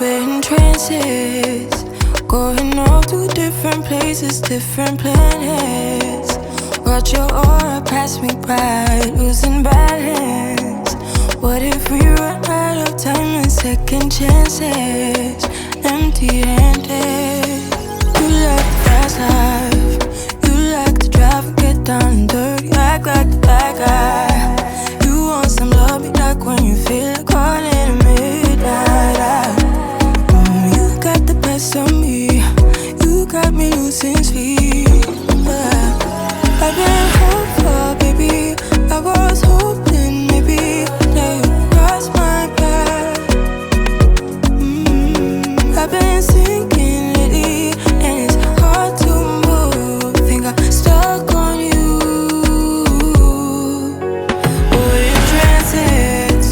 we're in trances, going off to different places, different planets. Watch your aura pass me by, losing balance. What if we run out of time and second chances? Empty-handed. You like the fast life, you like to drive and get down and dirty, act like the bad guy. You want some love, me like when you feel like calling at midnight. You got the best of me, you got me losing sleep. I've been hopeful, baby, I was hoping maybe that you'd cross my path. I've been sinking lately, and it's hard to move. Think I'm stuck on you. We're in transits,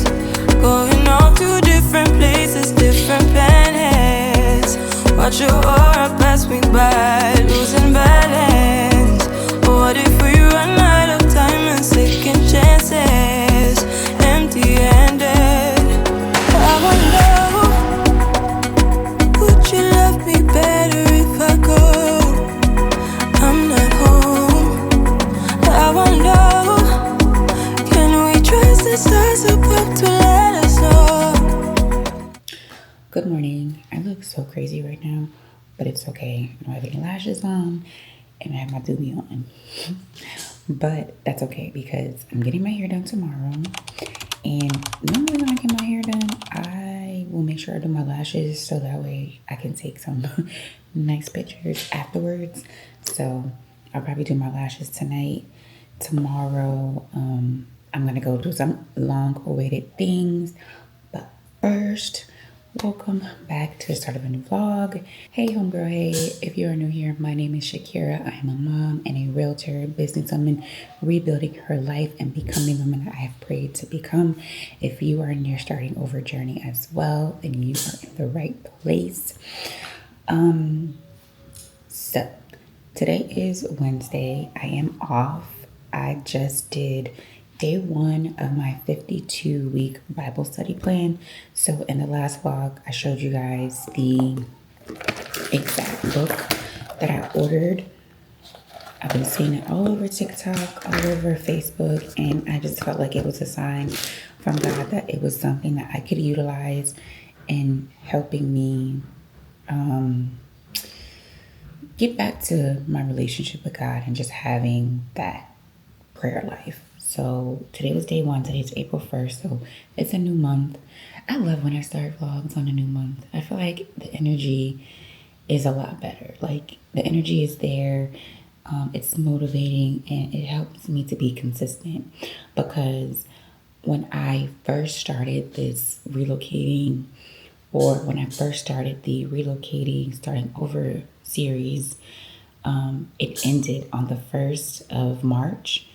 going off to different places, different planets. Watch your aura pass me by, losing balance. What if we run out of time and second chances? Empty-handed. I wonder, would you love me better if I go? I'm not home. I wonder, can we trust the stars above to let us know? Good morning. I look so crazy right now, but it's okay. I don't have any lashes on, and I have my doobie on. But that's okay because I'm getting my hair done tomorrow. And normally when I get my hair done, I will make sure I do my lashes so that way I can take some nice pictures afterwards. So I'll probably do my lashes tonight. Tomorrow, I'm gonna go do some long awaited things. But first, welcome back to the start of a new vlog. Hey homegirl, hey. If you are new here, my name is Shakira. I am a mom and a realtor, businesswoman, rebuilding her life and becoming the woman that I have prayed to become. If you are in your starting over journey as well, then you are in the right place. So today is Wednesday. I am off. I just did day one of my 52-week Bible study plan. So in the last vlog, I showed you guys the exact book that I ordered. I've been seeing it all over TikTok, all over Facebook, and I just felt like it was a sign from God that it was something that I could utilize in helping me get back to my relationship with God and just having that prayer life. So today was day one. Today's April 1st. So it's a new month. I love when I start vlogs on a new month. I feel like the energy is a lot better. Like the energy is there. It's motivating and it helps me to be consistent, because when I first started this relocating, or when I first started the relocating, starting over series, it ended on the 1st of March.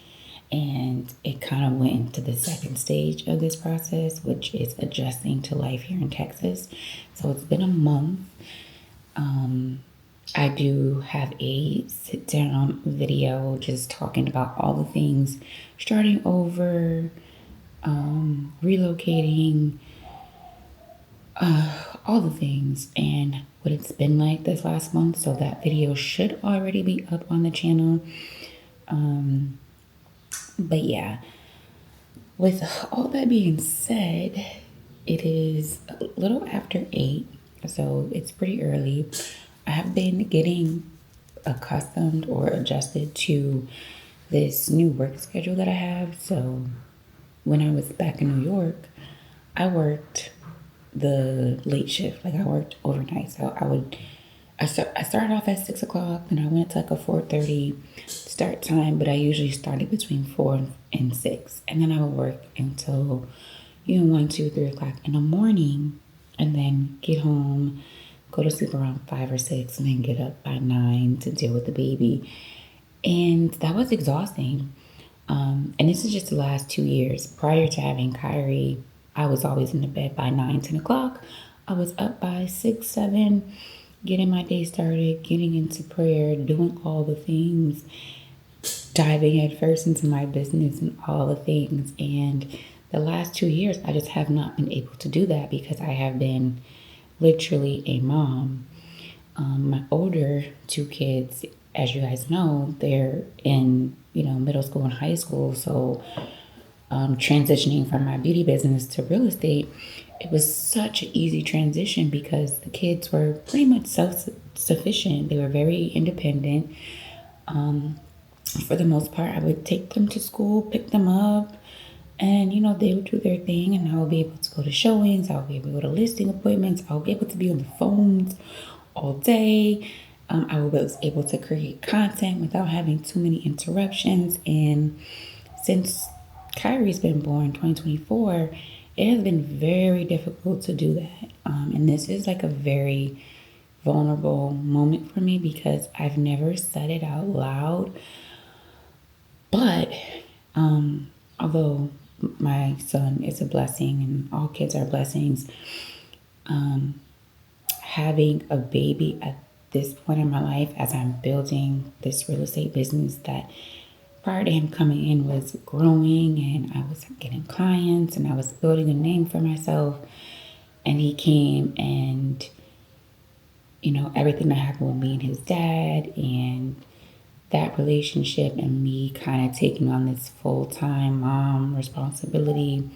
And it kind of went into the second stage of this process, which is adjusting to life here in Texas. So it's been a month. I do have a sit down video just talking about all the things, starting over, relocating, all the things and what it's been like this last month. So that video should already be up on the channel. But yeah, with all that being said, it is a little after 8, so it's pretty early. I have been getting accustomed or adjusted to this new work schedule that I have. So when I was back in New York, I worked the late shift. Like I worked overnight. So I started off at 6 o'clock and I went to like a 4:30 start time, but I usually started between 4 and 6. And then I would work until, 1, 2, 3 o'clock in the morning, and then get home, go to sleep around 5 or 6, and then get up by 9 to deal with the baby. And that was exhausting. And this is just the last 2 years. Prior to having Kyrie, I was always in the bed by 9, 10 o'clock. I was up by 6, 7, getting my day started, getting into prayer, doing all the things, diving head first into my business and all the things. And the last 2 years, I just have not been able to do that because I have been literally a mom. My older two kids, as you guys know, they're in, middle school and high school. So transitioning from my beauty business to real estate, it was such an easy transition because the kids were pretty much self-sufficient. They were very independent. For the most part, I would take them to school, pick them up, and they would do their thing, and I would be able to go to showings, I would be able to go to listing appointments, I would be able to be on the phones all day. I was able to create content without having too many interruptions. And since Kyrie's been born 2024, it has been very difficult to do that. And this is like a very vulnerable moment for me because I've never said it out loud. But although my son is a blessing and all kids are blessings, having a baby at this point in my life as I'm building this real estate business that prior to him coming in was growing, and I was getting clients and I was building a name for myself, and he came and everything that happened with me and his dad and that relationship and me kind of taking on this full-time mom responsibility,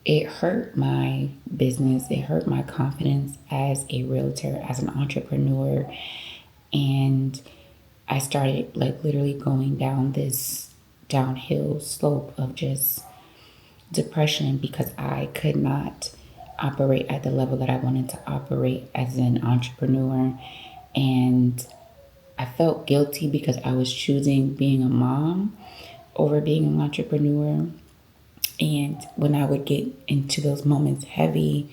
it hurt my business. It hurt my confidence as a realtor, as an entrepreneur. And I started like literally going down this downhill slope of just depression because I could not operate at the level that I wanted to operate as an entrepreneur. And I felt guilty because I was choosing being a mom over being an entrepreneur. And when I would get into those moments heavy,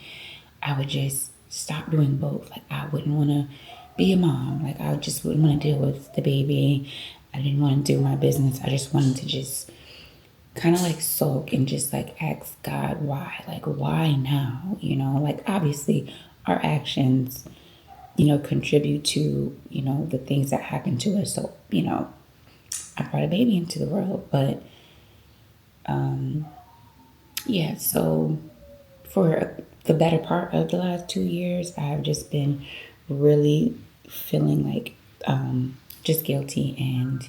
I would just stop doing both. Like I wouldn't want to be a mom. Like I just wouldn't want to deal with the baby. I didn't want to do my business. I just wanted to just kind of like sulk and just like ask God why. Like why now? Like obviously our actions, contribute to, the things that happen to us. So, I brought a baby into the world, but yeah, so for the better part of the last 2 years, I've just been really feeling like just guilty and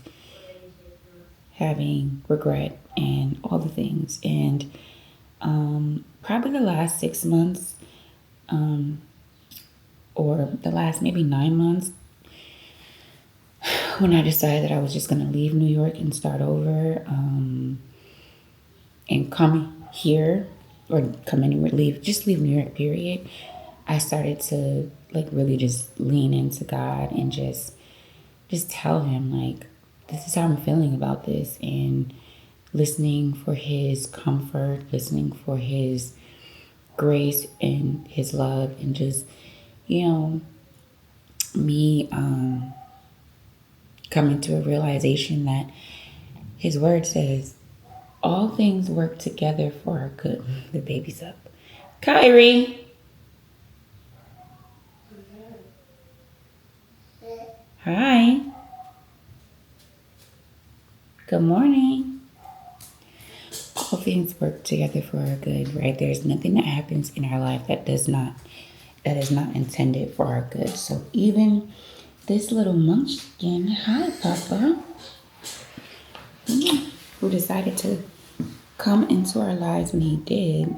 having regret and all the things. And probably the last 6 months, or the last maybe 9 months, when I decided that I was just going to leave New York and start over, and come here or come anywhere, leave New York, period. I started to like really just lean into God and just tell him like, this is how I'm feeling about this, and listening for his comfort, listening for his grace and his love, and just, me coming to a realization that his word says all things work together for our good. The baby's up. Kyrie. Hi. Good morning. All things work together for our good, right? There's nothing that happens in our life that is not intended for our good. So even this little munchkin, hi Papa, who decided to come into our lives when he did,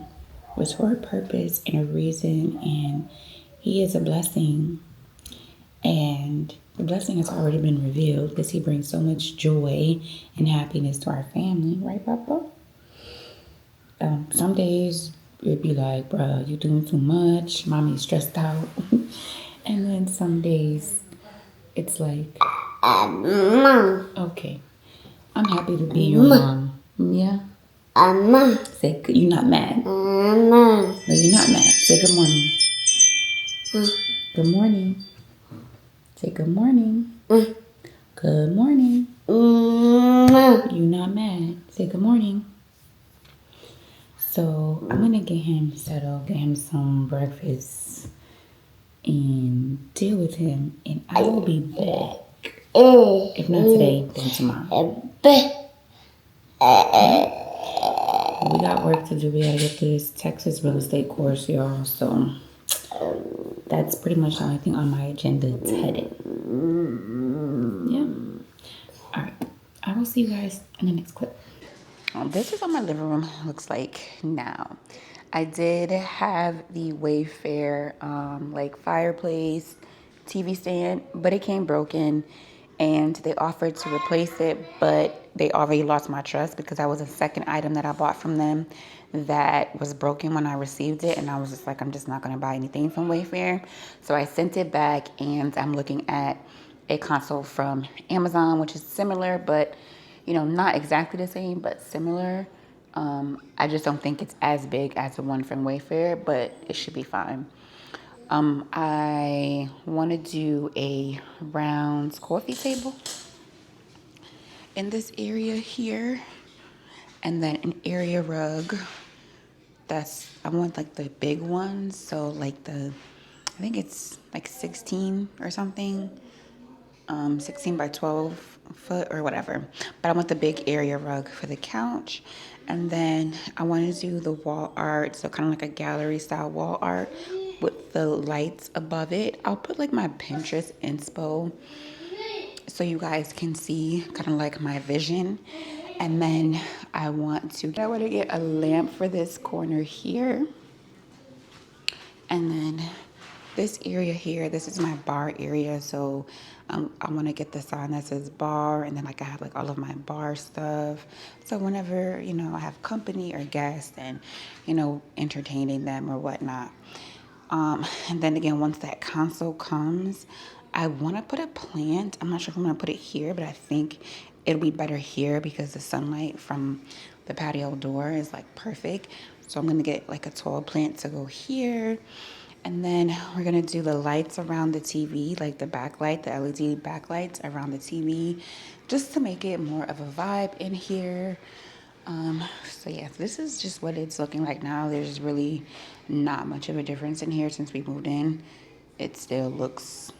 was for a purpose and a reason, and he is a blessing. And the blessing has already been revealed because he brings so much joy and happiness to our family, right, Papa? Some days it'd be like, bruh, you doing too much, mommy's stressed out. And then some days it's like, okay, I'm happy to be your mom. Yeah? Say, you're not mad. No, you're not mad. Say good morning. Good morning. Say good morning. Good morning. You're not mad. Say good morning. So I'm gonna get him settled, get him some breakfast, and deal with him. And I will be back. If not today, then tomorrow. We got work to do. We gotta get this Texas real estate course, y'all. So that's pretty much the only thing on my agenda today. Yeah. All right. I will see you guys in the next clip. This is what my living room looks like now. I did have the Wayfair like fireplace TV stand, but it came broken and they offered to replace it, but they already lost my trust because that was the second item that I bought from them that was broken when I received it, and I was just like, I'm just not going to buy anything from Wayfair. So I sent it back, and I'm looking at a console from Amazon, which is similar, but you know, not exactly the same, but similar. I just don't think it's as big as the one from Wayfair, but it should be fine. I want to do a round coffee table in this area here, and then an area rug. I want like the big ones, so like I think it's like 16 or something. 16 by 12 foot or whatever. But I want the big area rug for the couch. And then I want to do the wall art, so kind of like a gallery style wall art with the lights above it. I'll put like my Pinterest inspo so you guys can see kind of like my vision. And then I want to get a lamp for this corner here. And then this area here, this is my bar area, so I want to get the sign that says bar, and then like I have like all of my bar stuff, so whenever, you know, I have company or guests and, you know, entertaining them or whatnot. And then again, once that console comes, I want to put a plant. I'm not sure if I'm going to put it here, but I think it'll be better here because the sunlight from the patio door is like perfect. So I'm going to get like a tall plant to go here. And then we're going to do the lights around the TV, like the backlight, the LED backlights around the TV, just to make it more of a vibe in here. So yeah, this is just what it's looking like now. There's really not much of a difference in here since we moved in. It still looks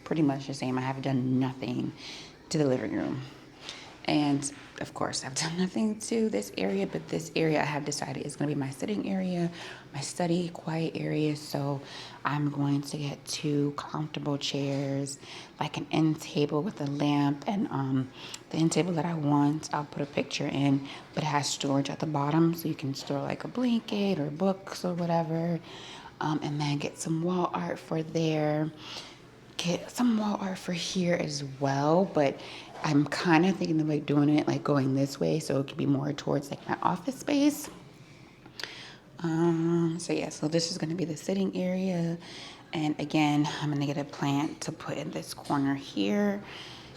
pretty much the same. I have done nothing to the living room. And of course, I've done nothing to this area, but this area I have decided is going to be my sitting area, my study, quiet area. So I'm going to get 2 comfortable chairs, like an end table with a lamp, and the end table that I want, I'll put a picture in, but it has storage at the bottom, so you can store like a blanket or books or whatever, and then get some wall art for there. Get some wall art for here as well, but I'm kind of thinking of like doing it like going this way so it could be more towards like my office space. So yeah, so this is going to be the sitting area, and again, I'm going to get a plant to put in this corner here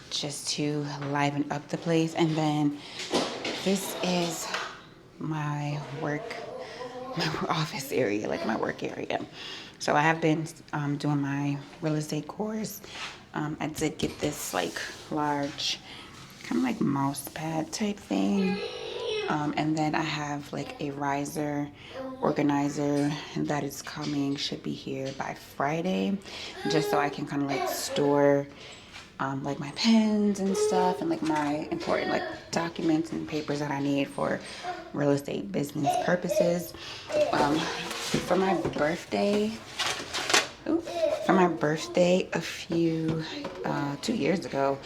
just to liven up the place. And then this is my office area, like my work area. So I have been doing my real estate course. I did get this like large, kind of like mouse pad type thing. And then I have like a riser organizer that is coming, should be here by Friday, just so I can kind of like store like my pens and stuff, and like my important like documents and papers that I need for real estate business purposes. For my birthday, a few 2 years ago,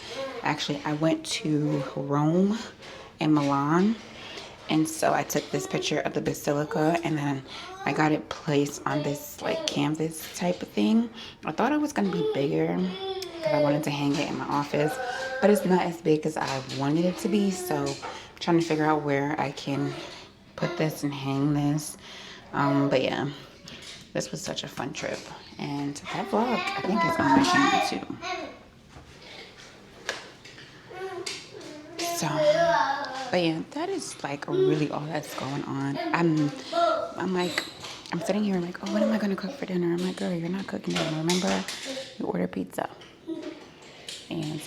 actually, I went to Rome and Milan, and so I took this picture of the basilica, and then I got it placed on this like canvas type of thing. I thought it was going to be bigger because I wanted to hang it in my office, but it's not as big as I wanted it to be, so I'm trying to figure out where I can put this and hang this. But yeah, this was such a fun trip, and that vlog I think is on my channel too. So, but yeah, that is like really all that's going on. I'm sitting here like, oh, what am I gonna cook for dinner? I'm like, girl, you're not cooking dinner. Remember, you order pizza. And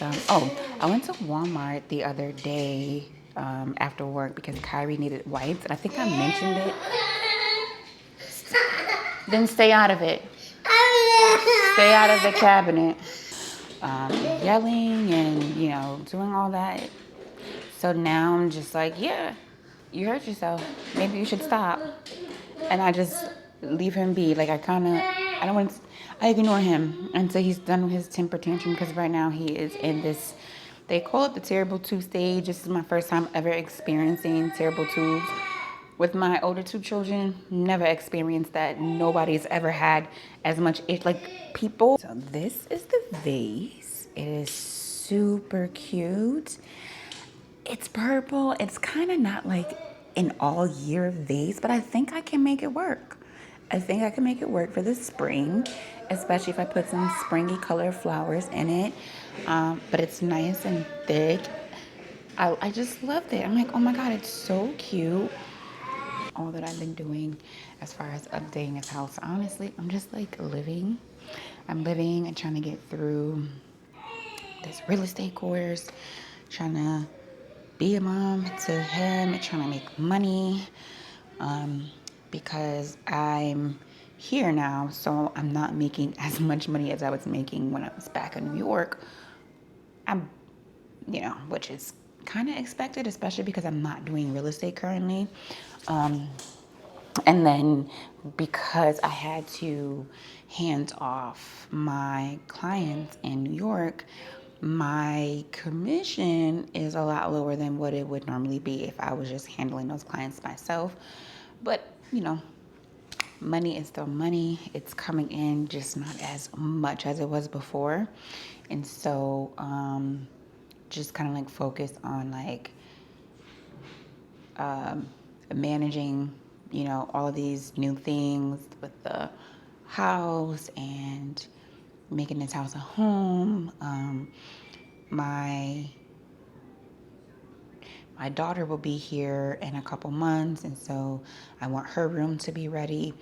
I went to Walmart the other day after work because Kyrie needed wipes, and I think I mentioned it. Then stay out of it. Stay out of the cabinet. Yelling and, you know, doing all that. So now I'm just like, yeah, you hurt yourself. Maybe you should stop. And I just leave him be. Like, I don't want, I ignore him until he's done with his temper tantrum, because right now he is in this, they call it the terrible two stage. This is my first time ever experiencing terrible twos. With my older two children, never experienced that. Nobody's ever had as much, like, people. So this is the vase. It is super cute. It's purple. It's kind of not like an all year vase, but I think I can make it work. I think I can make it work for the spring, especially if I put some springy color flowers in it. But it's nice and thick. I just loved it. I'm like, oh my God, it's so cute. All that I've been doing as far as updating his house, honestly, I'm just like living. I'm living and trying to get through this real estate course, trying to be a mom to him, trying to make money, because I'm here now, so I'm not making as much money as I was making when I was back in New York. I'm, which is kind of expected, especially because I'm not doing real estate currently. And then because I had to hand off my clients in New York, my commission is a lot lower than what it would normally be if I was just handling those clients myself. But, money is still money. It's coming in, just not as much as it was before. And so, just kind of like focus on like managing, all of these new things with the house and making this house a home. My daughter will be here in a couple months, and so I want her room to be ready.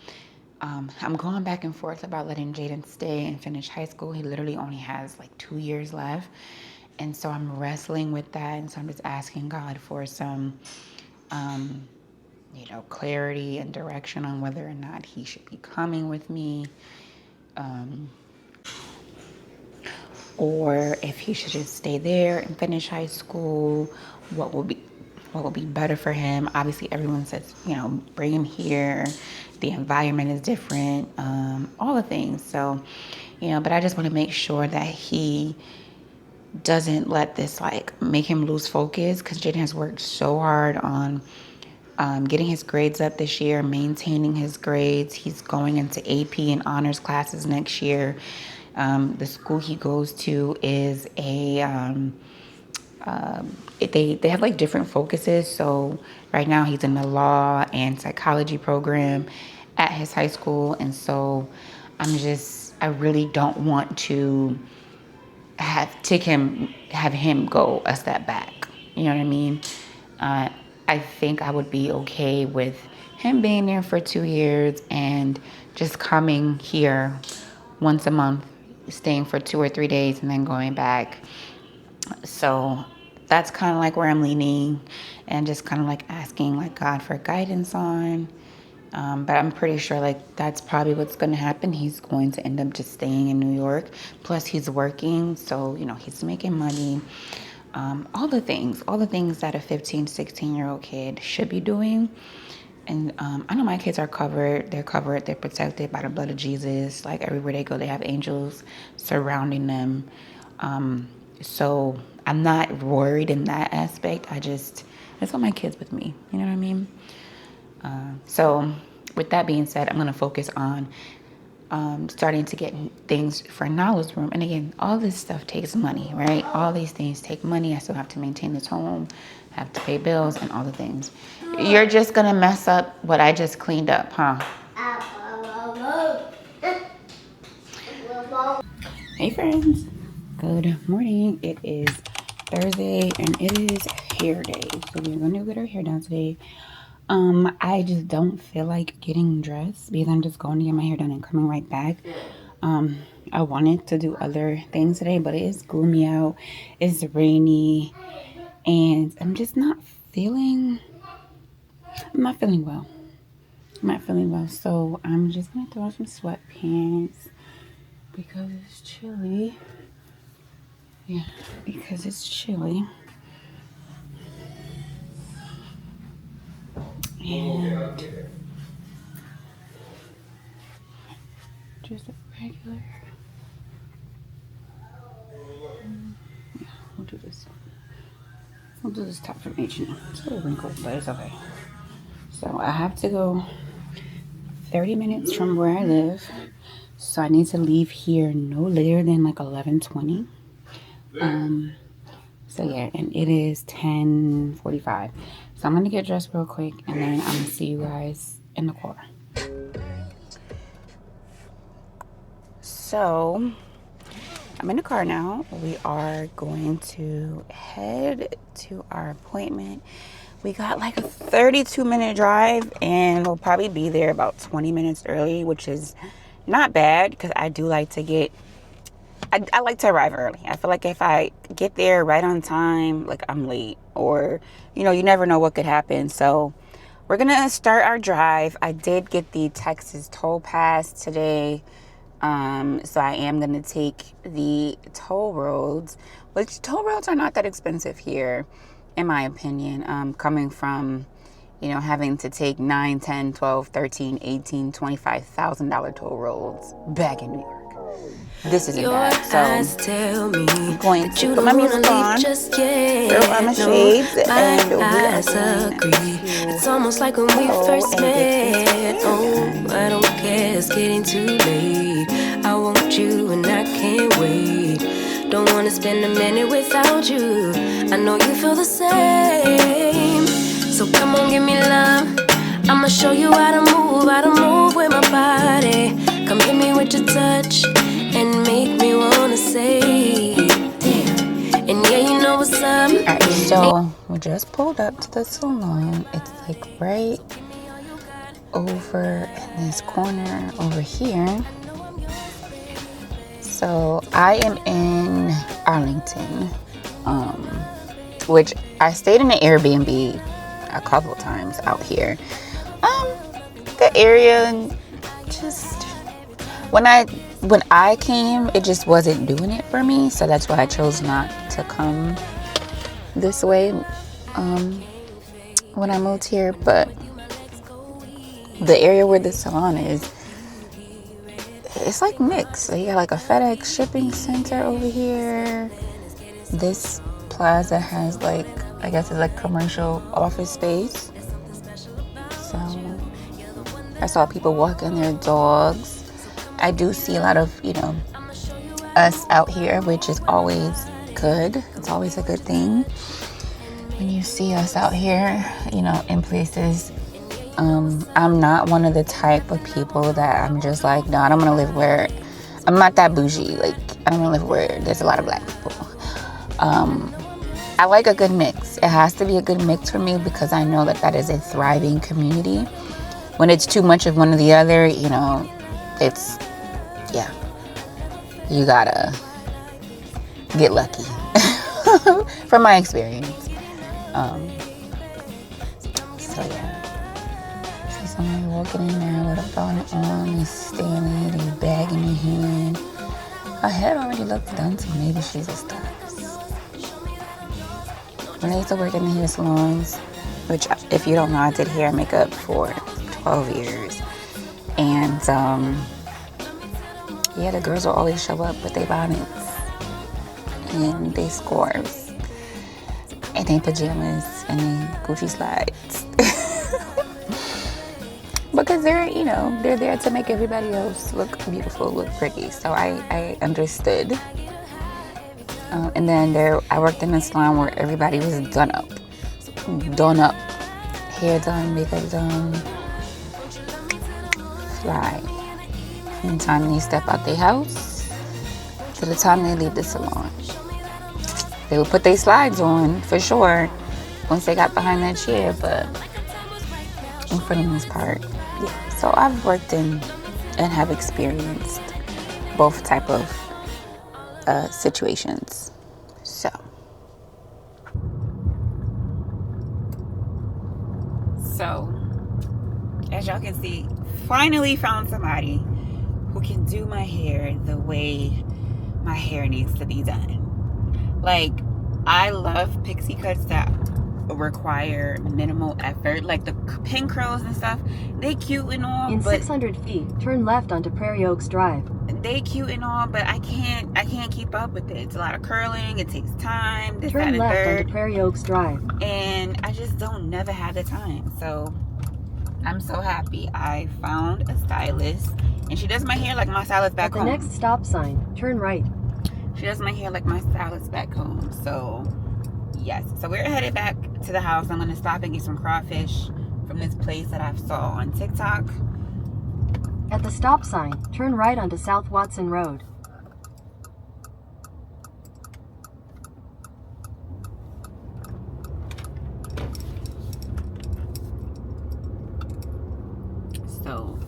I'm going back and forth about letting Jaden stay and finish high school. He literally only has like 2 years left. And so I'm wrestling with that. And so I'm just asking God for some, clarity and direction on whether or not he should be coming with me, or if he should just stay there and finish high school. What will be better for him? Obviously, everyone says, bring him here. The environment is different, all the things. So, but I just want to make sure that he doesn't let this like make him lose focus, because Jaden has worked so hard on getting his grades up this year, maintaining his grades. He's going into AP and honors classes next year. The school he goes to is they have like different focuses. So right now he's in the law and psychology program at his high school. And so I really don't want to have him go a step back. You know what I mean? I think I would be okay with him being there for 2 years and just coming here once a month, staying for 2 or 3 days, and then going back. So that's kind of like where I'm leaning, and just kind of like asking like God for guidance on. But I'm pretty sure like that's probably what's going to happen. He's going to end up just staying in New York. Plus he's working, so he's making money. All the things that a 15, 16-year-old kid should be doing. And I know my kids are covered. They're covered. They're protected by the blood of Jesus. Like everywhere they go, they have angels surrounding them. So I'm not worried in that aspect. I just want my kids with me. You know what I mean? So with that being said, I'm going to focus on starting to get things for Nala's room. And again, all this stuff takes money, right? All these things take money. I still have to maintain this home, have to pay bills and all the things. You're just going to mess up what I just cleaned up, huh? Hey friends, good morning. It is Thursday and it is hair day. So we're going to get our hair done today. I just don't feel like getting dressed because I'm just going to get my hair done and coming right back. I wanted to do other things today, but it is gloomy out. It's rainy and I'm just not feeling well. So I'm just going to throw on some sweatpants because it's chilly. Yeah, because it's chilly. And just a regular. Yeah, we'll do this. We'll do this top from H&M. It's a little wrinkled, but it's okay. So I have to go 30 minutes from where I live. So I need to leave here no later than like 11:20. So yeah, and it is 10:45. So I'm gonna get dressed real quick and then I'm gonna see you guys in the car. So I'm in the car now. We are going to head to our appointment. We got like a 32-minute drive and we'll probably be there about 20 minutes early, which is not bad because I do like to get, I like to arrive early. I feel like if I get there right on time, like I'm late or, you know, you never know what could happen. So we're going to start our drive. I did get the Texas toll pass today. So I am going to take the toll roads, which toll roads are not that expensive here, in my opinion, coming from, you know, having to take 9, 10, 12, 13, 18, $25,000 toll roads back in New York. This isn't bad. So I'm going to put my music on, throw on my shades, and we are going to It's almost like when we first met. Oh, I don't care, it's getting too late. I want you and I can't wait. Don't wanna spend a minute without you. I know you feel the same. So come on, give me love. I'ma show you how to move with my body. Come hit me with your touch and make me wanna say, damn. And yeah, you know what's up. Alright, so we just pulled up to the salon. It's like right over in this corner over here. So I am in Arlington, which I stayed in an Airbnb a couple times out here. The area just when I came, it just wasn't doing it for me. So that's why I chose not to come this way when I moved here. But the area where the salon is, it's like mixed. So you got like a FedEx shipping center over here. This plaza has like, I guess it's like commercial office space. So I saw people walking their dogs. I do see a lot of, you know, us out here, which is always good. It's always a good thing when you see us out here, you know, in places. I'm not one of the type of people that I'm just like, no, I don't want to live where, I'm not that bougie. Like, I don't want to live where there's a lot of black people. I like a good mix. It has to be a good mix for me because I know that is a thriving community. When it's too much of one or the other, you know, it's, yeah, you gotta get lucky from my experience. So yeah. Somebody walking in there with a bonnet on and staring at a bag in her hand. Her head already looked done, so maybe she's a stylist. When I used to work in the hair salons, which, if you don't know, I did hair and makeup for 12 years. And, yeah, the girls will always show up with their bonnets and their scarves and their pajamas and their Gucci slides. Because they're, you know, they're there to make everybody else look beautiful, look pretty. So I understood. And then I worked in a salon where everybody was done up. Hair done, makeup done. Fly. From the time they step out their house to the time they leave the salon. They would put their slides on, for sure, once they got behind that chair, but for the most part, yeah. So I've worked in and have experienced both type of situations. So as y'all can see, finally found somebody who can do my hair the way my hair needs to be done. Like, I love pixie cuts that require minimal effort. Like the pin curls and stuff, they cute and all. In but 600 feet, turn left onto Prairie Oaks Drive. They cute and all, but I can't keep up with it. It's a lot of curling. It takes time. This, Turn that, left and third. onto Prairie Oaks Drive. And I just never have the time. So I'm so happy I found a stylist, and she does my hair like my stylist back home. At the next stop sign, turn right. She does my hair like my stylist back home. So yes, so we're headed back to the house. I'm gonna stop and get some crawfish from this place that I saw on TikTok. At the stop sign, turn right onto South Watson Road. So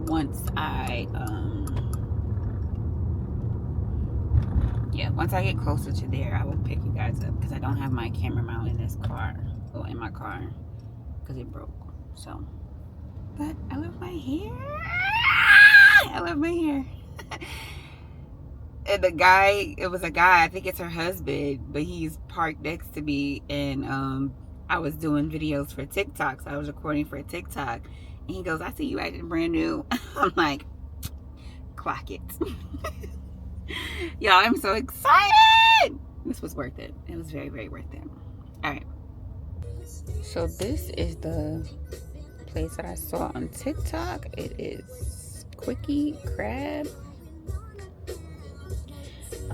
once I get closer to there, I will pick you guys up, because I don't have my camera mount in this car, or in my car, because it broke. So, but I love my hair. I love my hair. And the guy, it was a guy, I think it's her husband, but he's parked next to me, and I was doing videos for TikTok, so I was recording for TikTok, and he goes, "I see you acting brand new." I'm like, clock it. Y'all, I'm so excited. This was worth it. It was very, very worth it. All right. So this is the place that I saw on TikTok. It is Quickie Crab.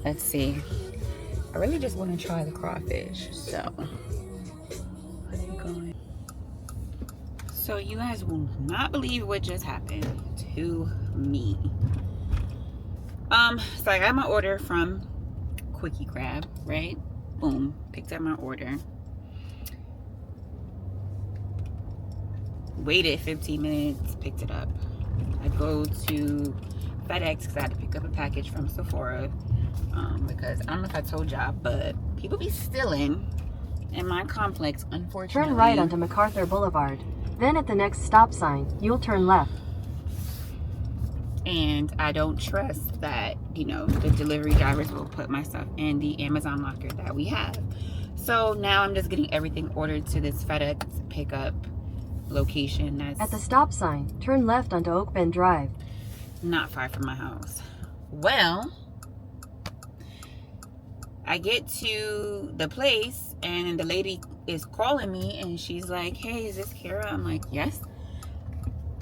Let's see. I really just want to try the crawfish. So, you guys will not believe what just happened to me. So I got my order from Quickie Crab, right? Boom, picked up my order. Waited 15 minutes, picked it up. I go to FedEx because I had to pick up a package from Sephora. Because I don't know if I told y'all, but people be stealing in my complex, unfortunately. Turn right onto MacArthur Boulevard. Then at the next stop sign, you'll turn left. And I don't trust that, the delivery drivers will put my stuff in the Amazon locker that we have. So now I'm just getting everything ordered to this FedEx pickup location that's at the stop sign. Turn left onto Oak Bend Drive. Not far from my house. Well, I get to the place and the lady is calling me and she's like, "Hey, is this Kara?" I'm like, "Yes."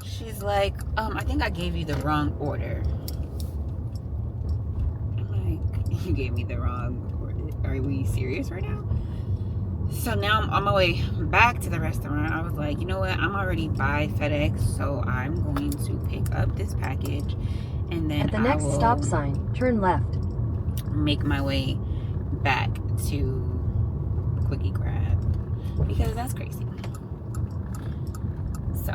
She's like, "I think I gave you the wrong order." I'm like, "You gave me the wrong order? Are we serious right now?" So now I'm on my way back to the restaurant. I was like, you know what? I'm already by FedEx, so I'm going to pick up this package, and then at the next stop sign, turn left. Make my way back to Quickie Crab because that's crazy. So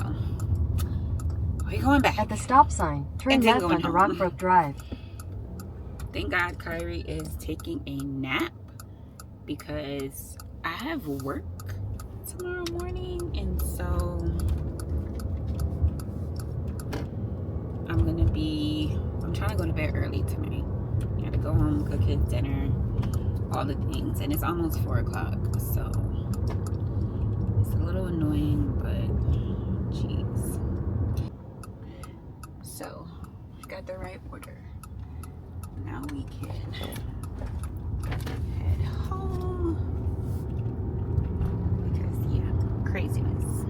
we're going back. At the stop sign, turn left onto Rockbrook Drive. Thank God Kyrie is taking a nap because I have work tomorrow morning, and so I'm trying to go to bed early tonight. I gotta go home, cook his dinner, all the things, and it's almost 4 o'clock, so it's a little annoying, but jeez. So got the right order. Now we can head home because craziness.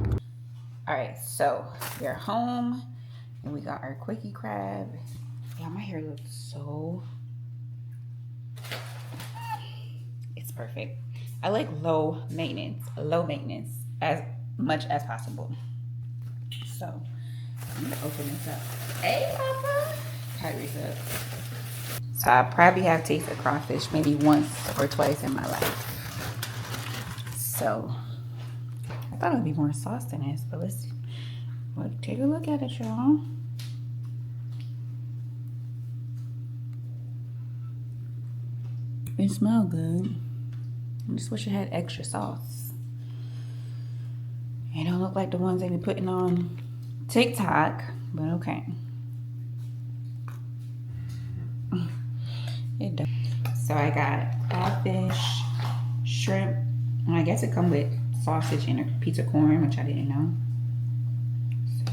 All right, so we're home and we got our Quickie Crab. Yeah, my hair looks so, it's perfect. I like low maintenance as much as possible. So I'm gonna open this up. Hey, Papa. Kyrie's up. So I probably have tasted crawfish maybe once or twice in my life. So I thought it would be more sauce than this, but let's take a look at it, y'all. It smells good. I just wish it had extra sauce. It don't look like the ones they be putting on TikTok, but okay. It does. So I got crawfish, shrimp, And I guess it comes with sausage and a piece of corn, which I didn't know. So,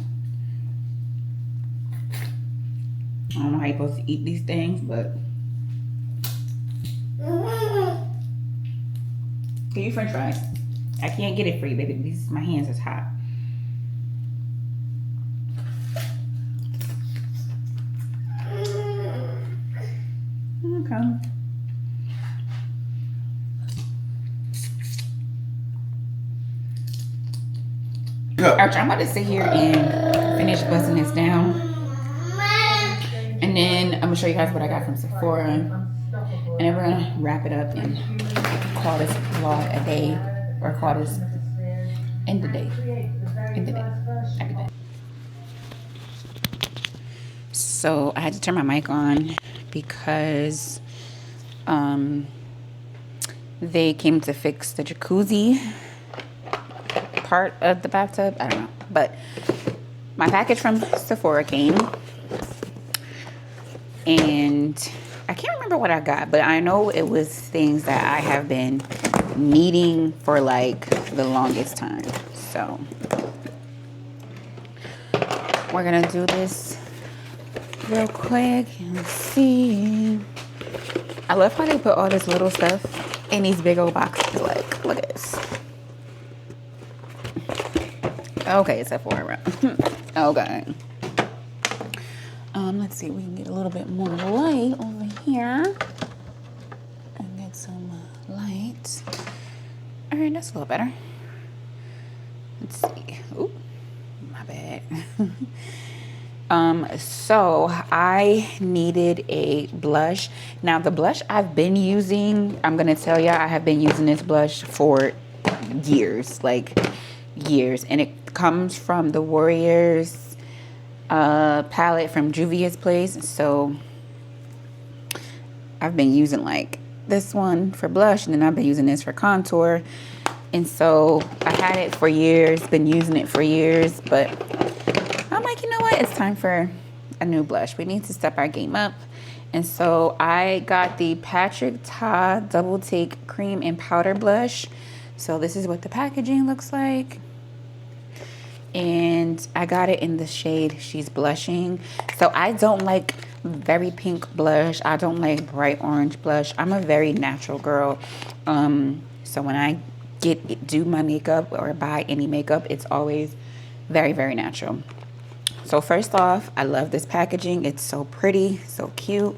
I don't know how you're supposed to eat these things, but get you French fries. I can't get it for you, baby. My hands is hot. Okay. Alright, I'm about to sit here and finish busting this down. And then I'm going to show you guys what I got from Sephora. And then we're going to wrap it up and call this vlog a day. Or call this end the day. End the day. Happy day. So I had to turn my mic on because they came to fix the jacuzzi part of the bathtub. I don't know, but my package from Sephora came, and I can't remember what I got, but I know it was things that I have been needing for like the longest time. So we're gonna do this real quick and see. I love how they put all this little stuff in these big old boxes. Like, look at this. Okay, it's Sephora. Okay. Let's see if we can get a little bit more light over here. And get some light. All right, that's a little better. Let's see. Ooh, my bad. So I needed a blush. Now the blush I've been using, I'm gonna tell you, I have been using this blush for years, like years, and it comes from the Warriors palette from Juvia's Place. So I've been using like this one for blush, and then I've been using this for contour. And so I had it for years, been using it for years, but I'm like, you know what? It's time for a new blush. We need to step our game up. And so I got the Patrick Ta Double Take Cream and Powder Blush. So this is what the packaging looks like. And I got it in the shade She's Blushing. So I don't like very pink blush. I don't like bright orange blush. I'm a very natural girl. So when I do my makeup or buy any makeup, it's always very, very natural. So first off, I love this packaging. It's so pretty, so cute.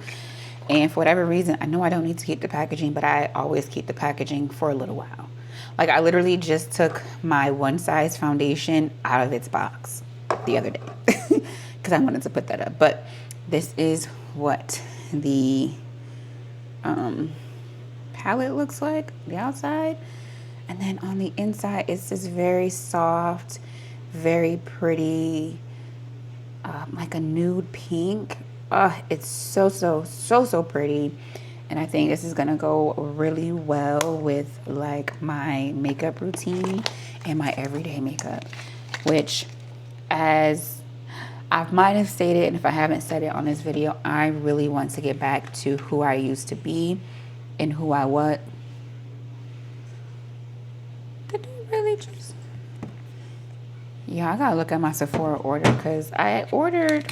And for whatever reason, I know I don't need to keep the packaging, but I always keep the packaging for a little while. Like I literally just took my One Size foundation out of its box the other day because I wanted to put that up. But this is what the palette looks like, the outside. And then on the inside, it's this very soft, very pretty, like a nude pink. It's so pretty. And I think this is gonna go really well with like my makeup routine and my everyday makeup, which, as I might have stated, and if I haven't said it on this video, I really want to get back to who I used to be and who I was. Did I really just... Yeah, I gotta look at my Sephora order because I ordered...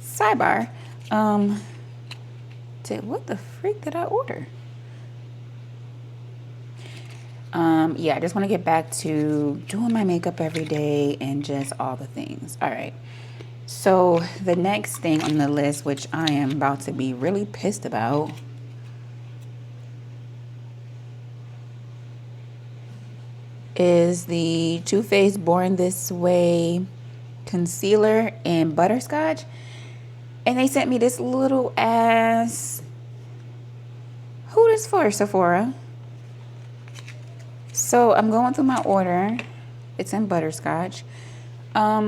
Sidebar. What the freak did I order? Yeah, I just want to get back to doing my makeup every day and just all the things. All right. So the next thing on the list, which I am about to be really pissed about, is the Too Faced Born This Way concealer in butterscotch. And they sent me this little ass... Who is for, Sephora? So I'm going through my order. It's in butterscotch. I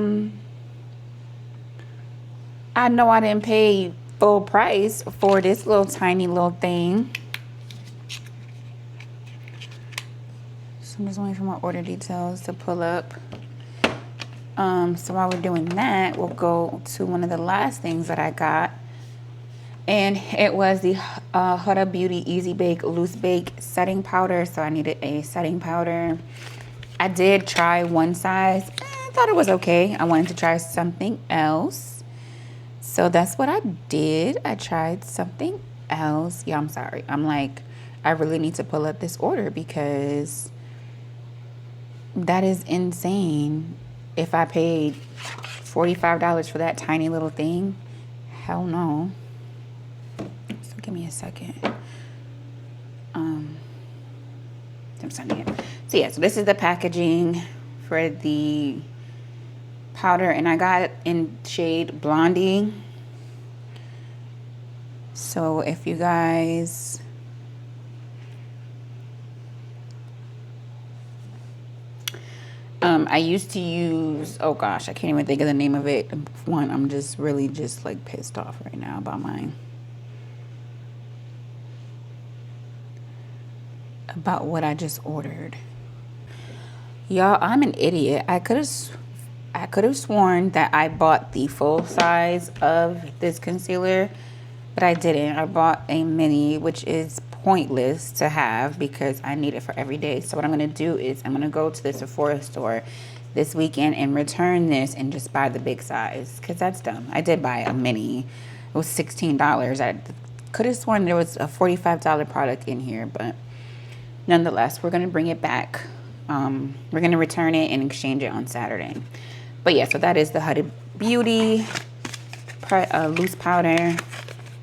know I didn't pay full price for this little tiny little thing. So I'm just waiting for my order details to pull up. So while we're doing that, we'll go to one of the last things that I got. And it was the Huda Beauty Easy Bake Loose Bake Setting Powder. So I needed a setting powder. I did try one size. I thought it was okay. I wanted to try something else. So that's what I did. I tried something else. Yeah, I'm sorry. I'm like, I really need to pull up this order because that is insane. If I paid $45 for that tiny little thing, hell no. So give me a second. I'm sending it. So yeah, so this is the packaging for the powder, and I got it in shade Blondie. So if you guys I used to use, oh gosh, I can't even think of the name of it. One, I'm just really just like pissed off right now about mine. About what I just ordered. Y'all, I'm an idiot. I could have sworn that I bought the full size of this concealer, but I didn't. I bought a mini, which is pointless to have because I need it for every day. So what I'm going to do is I'm going to go to the Sephora store this weekend and return this and just buy the big size because that's dumb. I did buy a mini. It was $16. I could have sworn there was a $45 product in here, but nonetheless, we're going to bring it back. We're going to return it and exchange it on Saturday. But yeah, so that is the Huda Beauty loose powder.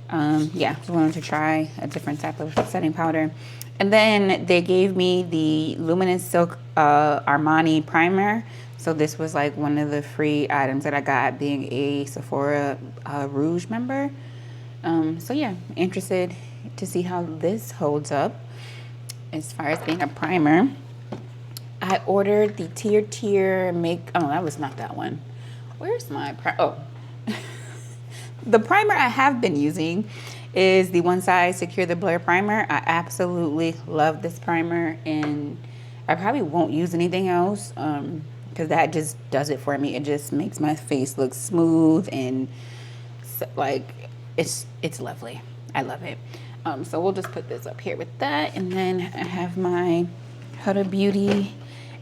Yeah, so I wanted to try a different type of setting powder. And then they gave me the Luminous Silk Armani primer. So this was like one of the free items that I got being a Sephora Rouge member. So yeah, interested to see how this holds up as far as being a primer. I ordered the Tier make. Oh, that was not that one. Where's my the primer I have been using is the One Size Secure the Blur primer. I absolutely love this primer, and I probably won't use anything else because that just does it for me. It just makes my face look smooth and like it's lovely. I love it. So we'll just put this up here with that, and then I have my Huda Beauty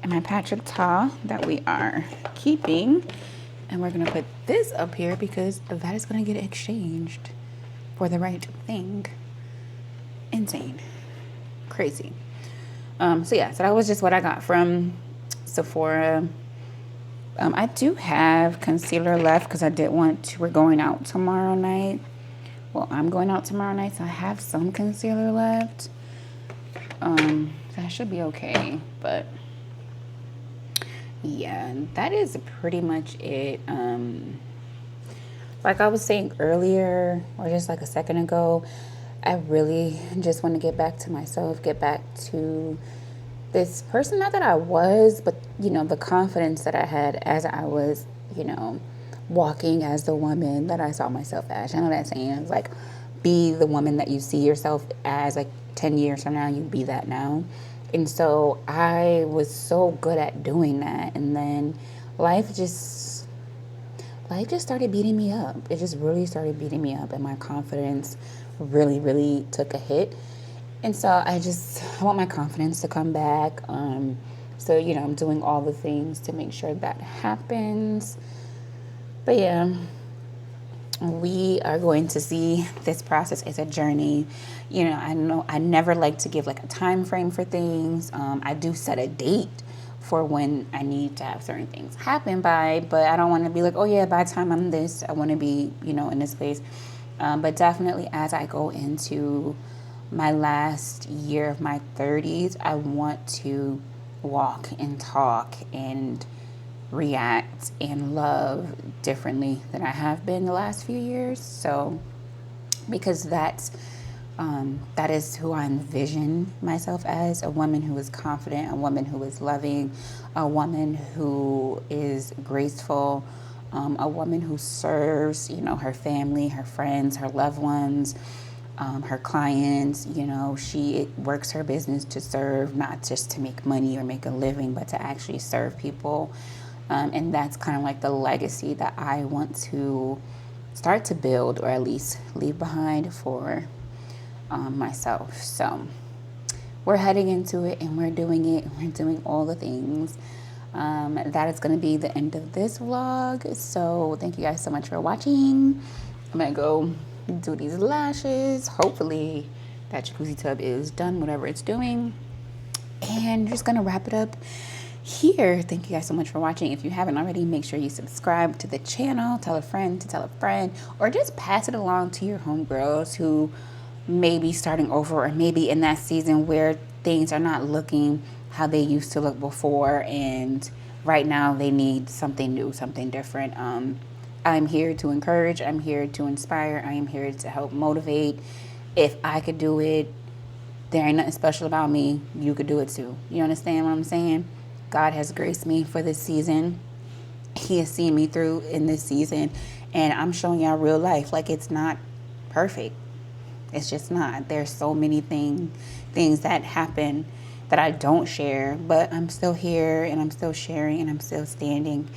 and my Patrick Ta that we are keeping. And we're going to put this up here because that is going to get exchanged for the right thing. Insane. Crazy. So yeah, so that was just what I got from Sephora. I do have concealer left because I did want to, we're going out tomorrow night. Well, I'm going out tomorrow night, so I have some concealer left. That should be okay, but yeah, that is pretty much it. Like I was saying earlier, or just like a second ago, I really just want to get back to myself, get back to this person, not that I was, but you know, the confidence that I had as I was, you know, walking as the woman that I saw myself as. I know that saying is like, be the woman that you see yourself as, like 10 years from now, you be that now. And so I was so good at doing that. And then life just started beating me up. It just really started beating me up. And my confidence really, really took a hit. And so I want my confidence to come back. So, you know, I'm doing all the things to make sure that happens. But yeah, we are going to see this process as a journey. You know I never like to give like a time frame for things. I do set a date for when I need to have certain things happen by, but I don't want to be like, oh yeah, by the time I'm this, I want to be, you know, in this place. But definitely as I go into my last year of my 30s, I want to walk and talk and react and love differently than I have been the last few years. So because that is who I envision myself as, a woman who is confident, a woman who is loving, a woman who is graceful, a woman who serves, you know, her family, her friends, her loved ones, her clients. You know, she works her business to serve, not just to make money or make a living, but to actually serve people. And that's kind of like the legacy that I want to start to build, or at least leave behind for myself. So we're heading into it, and we're doing it. We're doing all the things. That is going to be the end of this vlog. So thank you guys so much for watching. I'm going to go do these lashes. Hopefully that jacuzzi tub is done, whatever it's doing. And just going to wrap it up here. Thank you guys so much for watching. If you haven't already, make sure you subscribe to the channel. Tell a friend to tell a friend. Or just pass it along to your homegirls who may be starting over, or maybe in that season where things are not looking how they used to look before, and right now they need something new, something different. I'm here to encourage. I'm here to inspire. I am here to help motivate. If I could do it, there ain't nothing special about me. You could do it too. You understand what I'm saying? God has graced me for this season. He has seen me through in this season, and I'm showing y'all real life. Like, it's not perfect. It's just not. There's so many things that happen that I don't share, but I'm still here, and I'm still sharing, and I'm still standing.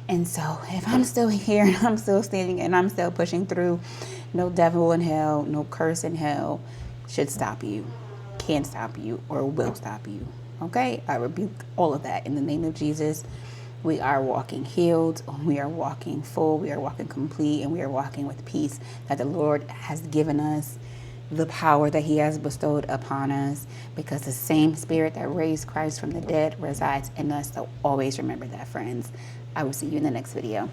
And so if I'm still here and I'm still standing and I'm still pushing through, no devil in hell, no curse in hell should stop you, can stop you, or will stop you. Okay? I rebuke all of that in the name of Jesus. We are walking healed, we are walking full, we are walking complete, and we are walking with peace that the Lord has given us, the power that he has bestowed upon us, because the same spirit that raised Christ from the dead resides in us. So always remember that, friends. I will see you in the next video.